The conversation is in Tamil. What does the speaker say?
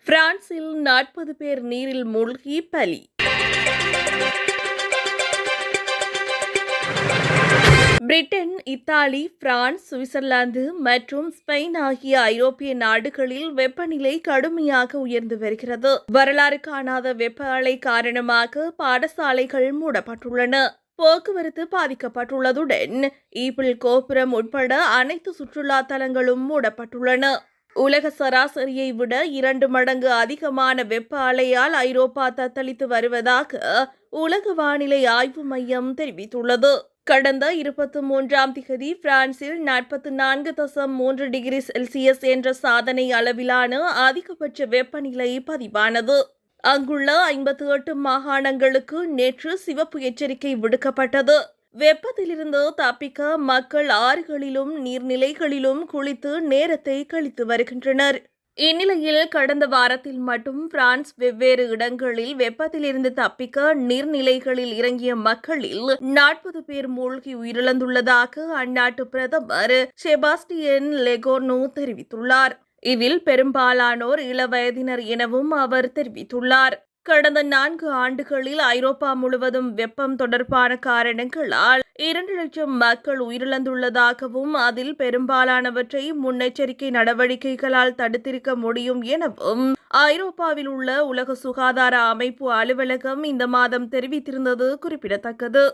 பிரான்சில் 40 பேர் நீரில் மூழ்கி பலி. பிரிட்டன், இத்தாலி, பிரான்ஸ், சுவிட்சர்லாந்து மற்றும் ஸ்பெயின் ஆகிய ஐரோப்பிய நாடுகளில் வெப்பநிலை கடுமையாக உயர்ந்து வருகிறது. வரலாறு காணாத வெப்ப அலை காரணமாக பாடசாலைகள் மூடப்பட்டுள்ளன. போக்குவரத்து பாதிக்கப்பட்டுள்ளதுடன் ஈபிள் கோபுரம் உட்பட அனைத்து சுற்றுலா தலங்களும் மூடப்பட்டுள்ளன. உலக சராசரியை விட 2 மடங்கு அதிகமான வெப்ப அலையால் ஐரோப்பா தத்தளித்து வருவதாக உலக வானிலை ஆய்வு மையம் தெரிவித்துள்ளது. கடந்த 23ஆம் திகதி பிரான்சில் 44.3 டிகிரி செல்சியஸ் என்ற சாதனை அளவிலான அதிகபட்ச வெப்பநிலை பதிவானது. அங்குள்ள 58 மாகாணங்களுக்கு நேற்று சிவப்பு எச்சரிக்கை விடுக்கப்பட்டது. வெப்பத்திலிருந்து தப்பிக்க மக்கள் ஆறுகளிலும் நீர்நிலைகளிலும் குளித்து நேரத்தை கழித்து வருகின்றனர். இந்நிலையில் கடந்த வாரத்தில் மட்டும் பிரான்ஸ் வெவ்வேறு இடங்களில் வெப்பத்திலிருந்து தப்பிக்க நீர்நிலைகளில் இறங்கிய மக்களில் 40 பேர் மூழ்கி உயிரிழந்துள்ளதாக அந்நாட்டு பிரதமர் செபாஸ்டியன் லெகோர்னு தெரிவித்துள்ளார். இதில் பெரும்பாலானோர் இளவயதினர் எனவும் அவர் தெரிவித்துள்ளார். கடந்த 4 ஆண்டுகளில் ஐரோப்பா முழுவதும் வெப்பம் தொடர்பான காரணங்களால் 2 லட்சம் மக்கள் உயிரிழந்துள்ளதாகவும் அதில் பெரும்பாலானவற்றை முன்னெச்சரிக்கை நடவடிக்கைகளால் தடுத்திருக்க முடியும் எனவும் ஐரோப்பாவில் உள்ள உலக சுகாதார அமைப்பு அலுவலகம் இந்த மாதம் தெரிவித்திருந்தது குறிப்பிடத்தக்கது.